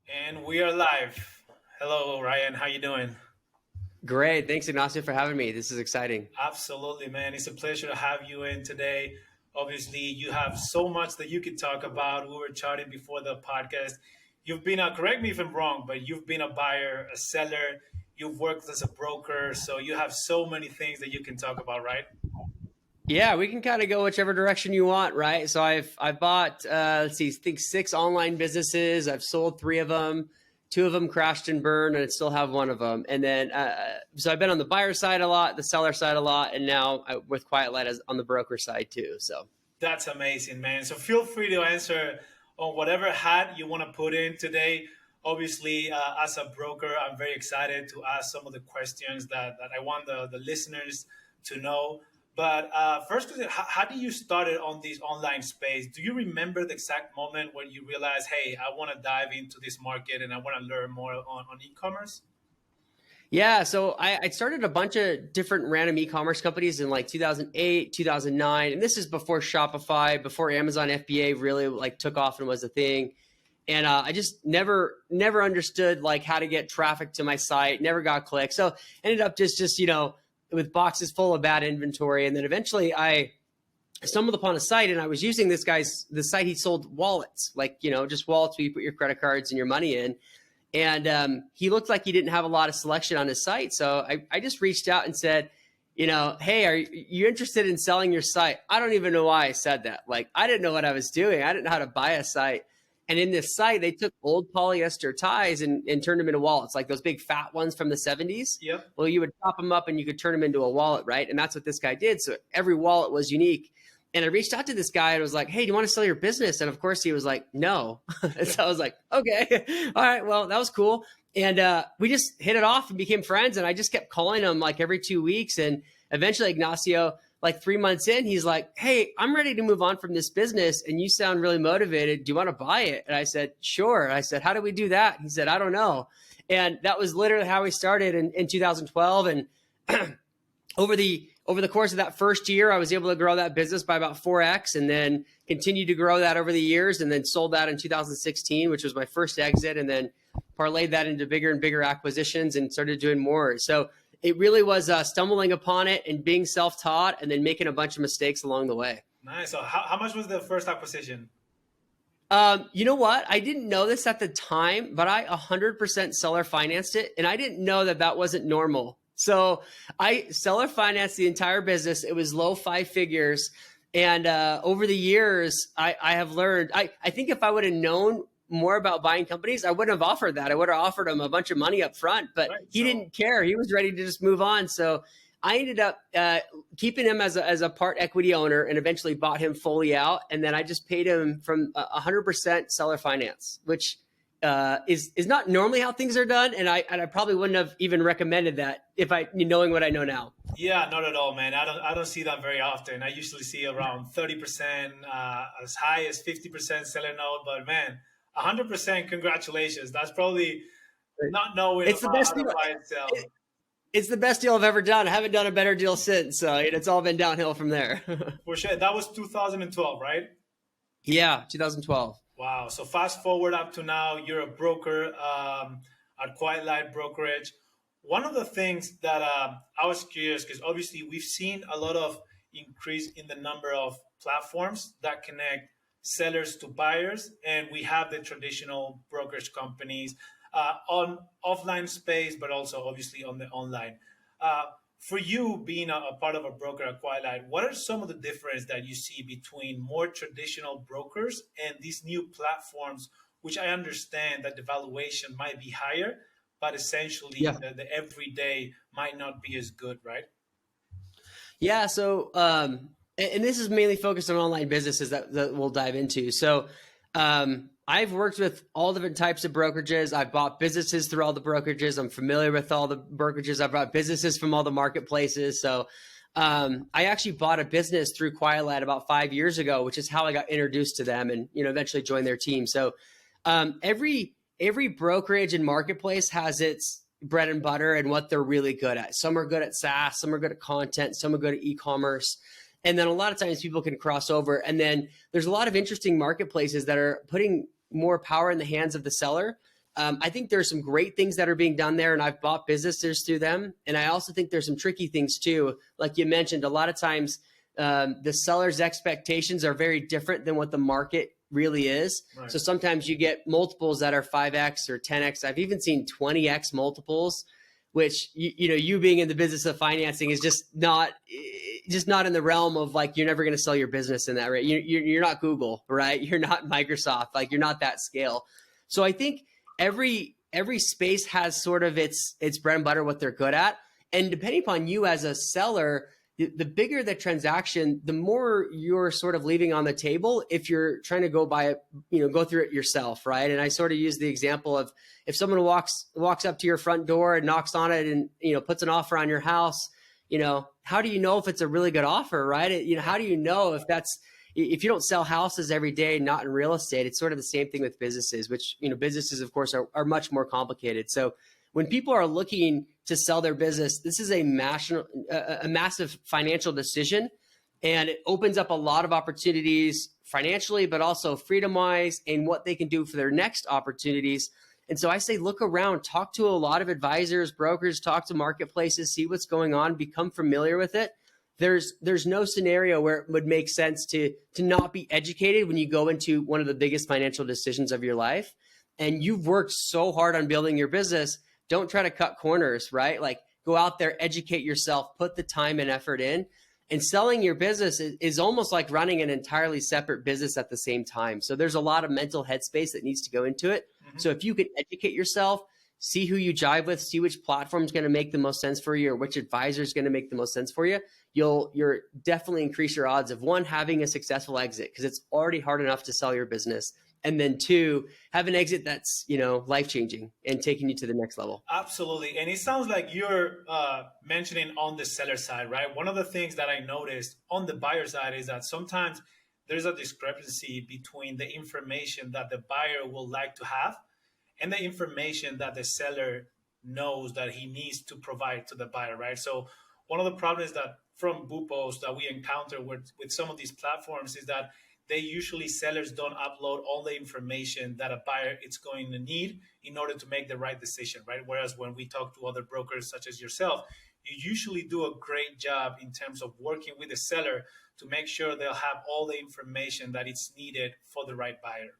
And we are live. Hello, Ryan. How you doing? Great. Thanks, Ignacio, for having me. This is exciting. Absolutely, man. It's a pleasure to have you in today. Obviously, you have so much that you could talk about. We were chatting before the podcast. You've been correct me if I'm wrong, but you've been a buyer, a seller. You've worked as a broker, so you have so many things that you can talk about, right? Yeah, we can kind of go whichever direction you want, right? So I've bought let's see, I think six online businesses. I've sold three of them. Two of them crashed and burned, and I still have one of them. And then so I've been on the buyer side a lot, the seller side a lot, and now with Quietlight as on the broker side too. So That's amazing, man. So feel free to answer on whatever hat you want to put in today. Obviously, as a broker, I'm very excited to ask some of the questions that I want the listeners to know. But first, question, how do you started on this online space? Do you remember the exact moment when you realized, hey, I want to dive into this market and I want to learn more on e-commerce? yeah, so I started a bunch of different random e-commerce companies in like 2008, 2009, and this is before Shopify, before Amazon FBA really like took off and was a thing. And I just never understood like how to get traffic to my site, never got clicks. So ended up just with boxes full of bad inventory. And then eventually I stumbled upon a site, and I was using the site. He sold wallets, like just wallets where you put your credit cards and your money in. And he looked like he didn't have a lot of selection on his site. So I just reached out and said, hey, are you interested in selling your site? I don't even know why I said that. Like, I didn't know what I was doing. I didn't know how to buy a site. And in this site, they took old polyester ties and turned them into wallets, like those big fat ones from the 70s. Yep. Well, you would chop them up and you could turn them into a wallet, right? And that's what this guy did. So every wallet was unique. And I reached out to this guy and was like, hey, do you want to sell your business? And of course he was like, no. And so I was like, okay, all right, well, that was cool. And we just hit it off and became friends. And I just kept calling him like every 2 weeks. And eventually Ignacio, like 3 months in, he's like, hey, I'm ready to move on from this business. And you sound really motivated. Do you want to buy it? And I said, sure. I said, how do we do that? He said, I don't know. And that was literally how we started in 2012. And over the course of that first year, I was able to grow that business by about 4x, and then continued to grow that over the years, and then sold that in 2016, which was my first exit, and then parlayed that into bigger and bigger acquisitions and started doing more. So it really was stumbling upon it and being self-taught, and then making a bunch of mistakes along the way. Nice. So how much was the first acquisition? You know what? I didn't know this at the time, but I 100% seller financed it, and I didn't know that wasn't normal. So I seller financed the entire business. It was low five figures. And over the years, I have learned, I think if I would have known more about buying companies, I wouldn't have offered that. I would have offered him a bunch of money up front, but Right. he didn't care. He was ready to just move on. So I ended up keeping him as a part equity owner, and eventually bought him fully out. And then I just paid him from 100% seller finance, which is not normally how things are done, and I probably wouldn't have even recommended that if I knowing what I know now. Yeah, not at all, man. I don't see that very often. I usually see around 30%, as high as 50% selling out. But man, 100%, congratulations. That's probably not knowing It's the about best how to deal. buy and sell. It's the best deal I've ever done. I haven't done a better deal since. So it's all been downhill from there. For sure. That was 2012, right? Yeah, 2012. Wow. So fast forward up to now, you're a broker at Quietlight Brokerage. One of the things that I was curious, because obviously we've seen a lot of increase in the number of platforms that connect sellers to buyers, and we have the traditional brokerage companies on offline space, but also obviously on the online. Uh, for you being a part of a broker at Quietlight, what are some of the difference that you see between more traditional brokers and these new platforms, which I understand that the valuation might be higher, but essentially Yeah. the everyday might not be as good, right? Yeah. So, and this is mainly focused on online businesses that we'll dive into. So, I've worked with all different types of brokerages. I've bought businesses through all the brokerages. I'm familiar with all the brokerages. I've bought businesses from all the marketplaces. So, I actually bought a business through Quietlight about 5 years ago, which is how I got introduced to them, and eventually joined their team. So, every brokerage and marketplace has its bread and butter and what they're really good at. Some are good at SaaS, some are good at content, some are good at e-commerce. And then a lot of times people can cross over. And then there's a lot of interesting marketplaces that are putting more power in the hands of the seller. I think there's some great things that are being done there, and I've bought businesses through them. And I also think there's some tricky things too. Like you mentioned, a lot of times the seller's expectations are very different than what the market really is. Right. So sometimes you get multiples that are 5x or 10x. I've even seen 20x multiples, which you being in the business of financing is just not in the realm of like, you're never going to sell your business in that rate. You're not Google, right? You're not Microsoft, like you're not that scale. So I think every space has sort of its bread and butter, what they're good at. And depending upon you as a seller, the bigger the transaction, the more you're sort of leaving on the table if you're trying to go go through it yourself, right? And I sort of use the example of if someone walks up to your front door and knocks on it and puts an offer on your house, how do you know if it's a really good offer, right? How do you know if you don't sell houses every day, not in real estate? It's sort of the same thing with businesses, which businesses of course are much more complicated. So when people are looking to sell their business, this is a massive financial decision, and it opens up a lot of opportunities financially, but also freedom-wise and what they can do for their next opportunities. And so I say, look around, talk to a lot of advisors, brokers, talk to marketplaces, see what's going on, become familiar with it. There's no scenario where it would make sense to not be educated when you go into one of the biggest financial decisions of your life. And you've worked so hard on building your business. Don't try to cut corners, right? Like go out there, educate yourself, put the time and effort in. And selling your business is almost like running an entirely separate business at the same time. So there's a lot of mental headspace that needs to go into it. Mm-hmm. So if you can educate yourself, see who you jive with, see which platform is going to make the most sense for you or which advisor is going to make the most sense for you, you're definitely increase your odds of one, having a successful exit, because it's already hard enough to sell your business. And then two, have an exit that's, life-changing and taking you to the next level. Absolutely. And it sounds like you're mentioning on the seller side, right? One of the things that I noticed on the buyer side is that sometimes there's a discrepancy between the information that the buyer will like to have and the information that the seller knows that he needs to provide to the buyer, right? So one of the problems that from Boopos that we encounter with some of these platforms is that sellers don't upload all the information that a buyer is going to need in order to make the right decision, right? Whereas when we talk to other brokers such as yourself, you usually do a great job in terms of working with the seller to make sure they'll have all the information that is needed for the right buyer.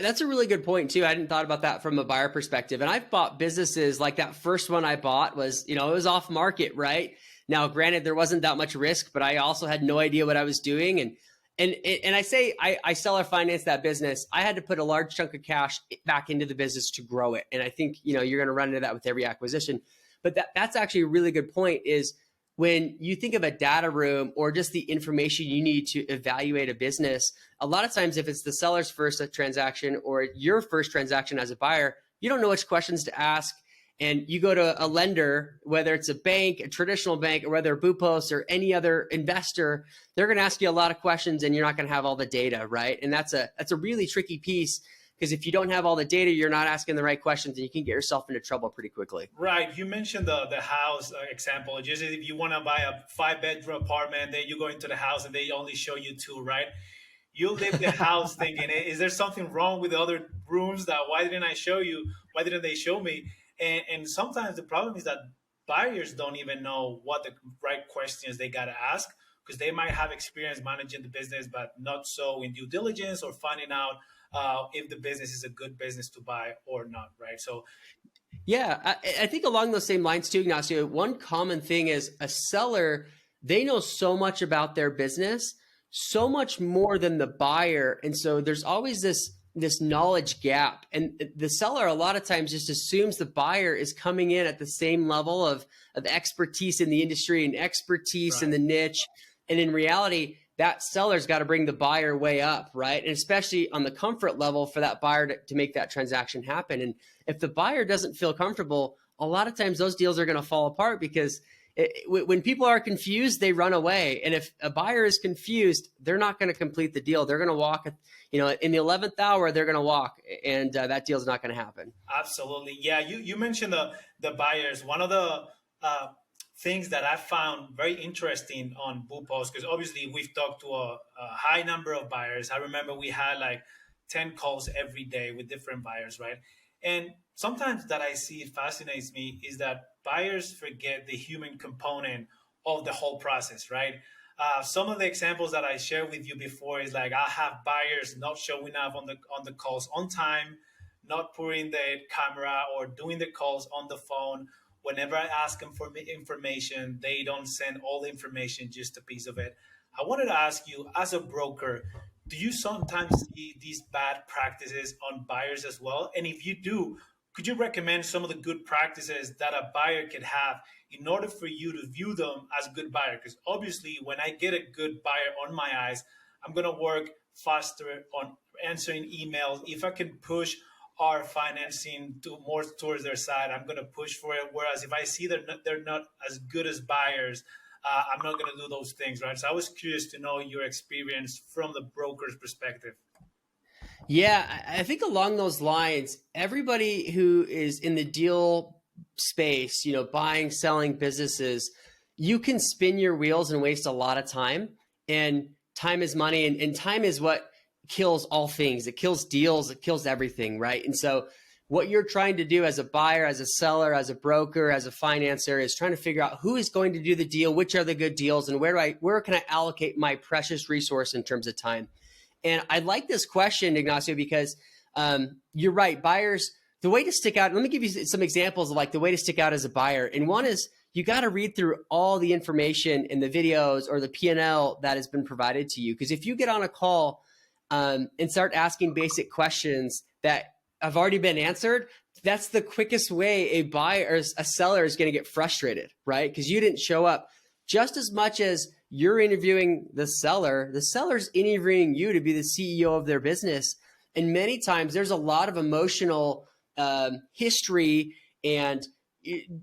That's a really good point too. I hadn't thought about that from a buyer perspective. And I've bought businesses like that first one I bought was, it was off market, right? Now, granted, there wasn't that much risk, but I also had no idea what I was doing. And I say I seller finance that business. I had to put a large chunk of cash back into the business to grow it. And I think, you're going to run into that with every acquisition. But that's actually a really good point is when you think of a data room or just the information you need to evaluate a business, a lot of times if it's the seller's first transaction or your first transaction as a buyer, you don't know which questions to ask. And you go to a lender, whether it's a bank, a traditional bank, or whether Boopos or any other investor, they're going to ask you a lot of questions and you're not going to have all the data, right? And that's a really tricky piece because if you don't have all the data, you're not asking the right questions and you can get yourself into trouble pretty quickly. Right. You mentioned the house example. Just if you want to buy a 5-bedroom apartment, then you go into the house and they only show you 2, right? You leave the house thinking, is there something wrong with the other rooms that why didn't they show me? And sometimes the problem is that buyers don't even know what the right questions they got to ask because they might have experience managing the business, but not so in due diligence or finding out if the business is a good business to buy or not, right? So, yeah, I think along those same lines too, Ignacio, one common thing is a seller, they know so much about their business, so much more than the buyer. And so there's always this knowledge gap, and the seller a lot of times just assumes the buyer is coming in at the same level of expertise in the industry and expertise in the niche. And in reality, that seller's got to bring the buyer way up, right? And especially on the comfort level for that buyer to make that transaction happen. And if the buyer doesn't feel comfortable, a lot of times those deals are going to fall apart because when people are confused, they run away. And if a buyer is confused, they're not going to complete the deal. They're going to walk, in the 11th hour, they're going to walk, and that deal's not going to happen. Absolutely. Yeah. You mentioned the buyers. One of the things that I found very interesting on Boopos, because obviously we've talked to a high number of buyers. I remember we had like 10 calls every day with different buyers, right? And sometimes that I see fascinates me is that buyers forget the human component of the whole process, right? Some of the examples that I shared with you before is like I have buyers not showing up on the calls on time, not putting the camera or doing the calls on the phone. Whenever I ask them for information, they don't send all the information, just a piece of it. I wanted to ask you, as a broker, do you sometimes see these bad practices on buyers as well? And if you do, could you recommend some of the good practices that a buyer can have in order for you to view them as a good buyer? Because obviously, when I get a good buyer on my eyes, I'm going to work faster on answering emails. If I can push our financing to more towards their side, I'm going to push for it. Whereas if I see they're not as good as buyers, I'm not going to do those things, right? So I was curious to know your experience from the broker's perspective. Yeah, I think along those lines, everybody who is in the deal space, buying, selling businesses, you can spin your wheels and waste a lot of time. And time is money, and time is what kills all things. It kills deals, it kills everything, right? And so what you're trying to do as a buyer, as a seller, as a broker, as a financier is trying to figure out who is going to do the deal, which are the good deals, and where can I allocate my precious resource in terms of time. And I like this question, Ignacio, because you're right. Buyers, the way to stick out, let me give you some examples of like the way to stick out as a buyer. And one is you got to read through all the information in the videos or the P&L that has been provided to you. Because if you get on a call and start asking basic questions that have already been answered, that's the quickest way a buyer or a seller is going to get frustrated, right? Because you didn't show up. Just as much as you're interviewing the seller's interviewing you to be the CEO of their business. And many times there's a lot of emotional history and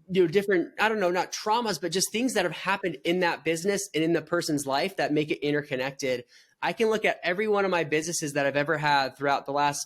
different, I don't know, not traumas, but just things that have happened in that business and in the person's life that make it interconnected. I can look at every one of my businesses that I've ever had throughout the last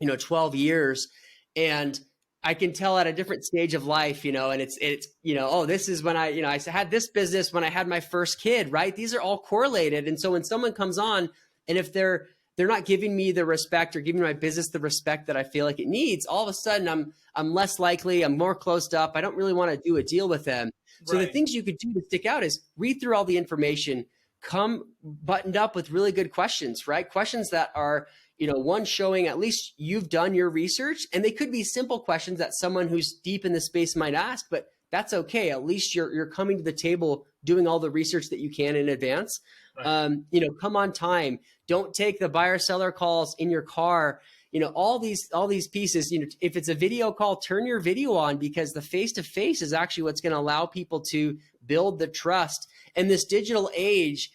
12 years, and I can tell at a different stage of life, and it's oh, this is when I had this business when I had my first kid, right? These are all correlated. And so when someone comes on, and if they're not giving me the respect or giving my business the respect that I feel like it needs, all of a sudden I'm less likely, I'm more closed up. I don't really want to do a deal with them. So Right. the things you could do to stick out is read through all the information, come buttoned up with really good questions, right? Questions that are one showing at least you've done your research, and they could be simple questions that someone who's deep in the space might ask, but that's okay. At least you're coming to the table doing all the research that you can in advance. Right. Come on time. Don't take the buyer seller calls in your car. All these pieces. If it's a video call, turn your video on, because the face-to-face is actually what's going to allow people to build the trust. And this digital age,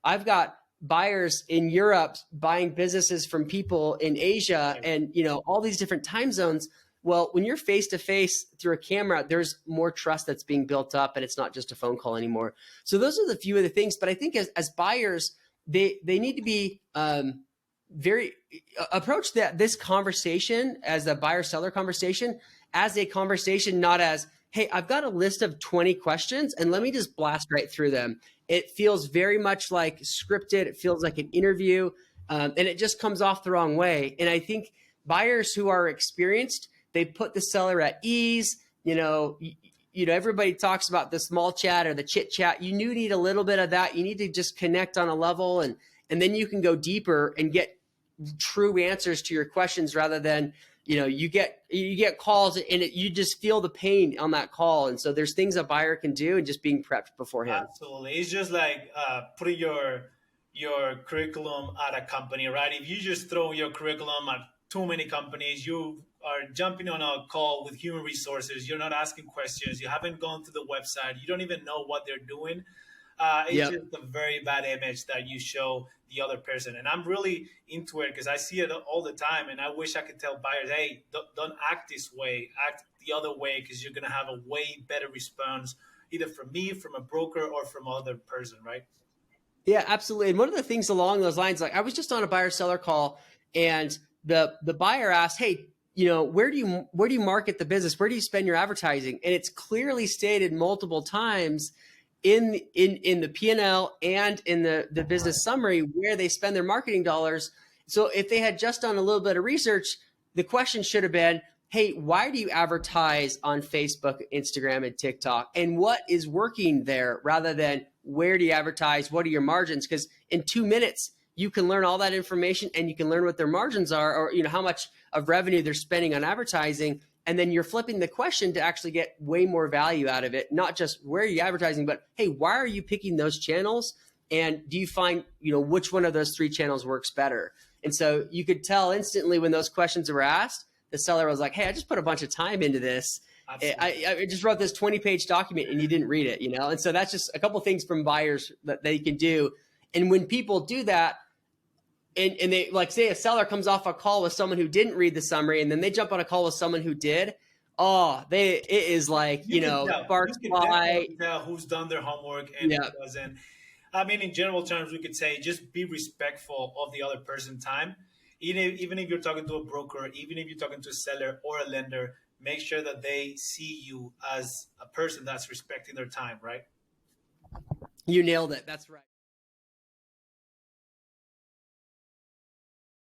I've got buyers in Europe buying businesses from people in Asia and, all these different time zones. Well, when you're face to face through a camera, there's more trust that's being built up, and it's not just a phone call anymore. So those are the few of the things. But I think as buyers, they need to be approach this conversation as a buyer seller conversation, as a conversation, not as, hey, I've got a list of 20 questions and let me just blast right through them. It feels very much like scripted. It feels like an interview, and it just comes off the wrong way. And I think buyers who are experienced, they put the seller at ease. Everybody talks about the small chat or the chit chat. You do need a little bit of that. You need to just connect on a level, and then you can go deeper and get true answers to your questions, rather than you get calls and you just feel the pain on that call. And so there's things a buyer can do, and just being prepped beforehand. Absolutely. It's just like putting your curriculum at a company, right? If you just throw your curriculum at too many companies, you are jumping on a call with human resources. You're not asking questions. You haven't gone to the website. You don't even know what they're doing. It's just a very bad image that you show the other person. And I'm really into it because I see it all the time. And I wish I could tell buyers, hey, don't act this way, act the other way, because you're going to have a way better response, either from me, from a broker, or from other person, right? Yeah, absolutely. And one of the things along those lines, like I was just on a buyer seller call, and the buyer asked, hey, where do you market the business? Where do you spend your advertising? And it's clearly stated multiple times in the P&L and in the business summary where they spend their marketing dollars. So if they had just done a little bit of research, the question should have been, hey, why do you advertise on Facebook, Instagram, and TikTok? And what is working there, rather than where do you advertise? What are your margins? Because in 2 minutes, you can learn all that information, and you can learn what their margins are, or how much of revenue they're spending on advertising. And then you're flipping the question to actually get way more value out of it. Not just where are you advertising, but hey, why are you picking those channels? And do you find, which one of those 3 channels works better? And so you could tell instantly when those questions were asked, the seller was like, hey, I just put a bunch of time into this. I just wrote this 20-page document and you didn't read it, And so that's just a couple things from buyers that they can do. And when people do that, and they, like, say a seller comes off a call with someone who didn't read the summary, and then they jump on a call with someone who did, it is like, sparks fly. You can tell who's done their homework and who doesn't. I mean, in general terms, we could say just be respectful of the other person's time. Even if you're talking to a broker, even if you're talking to a seller or a lender, make sure that they see you as a person that's respecting their time, right? You nailed it. That's right.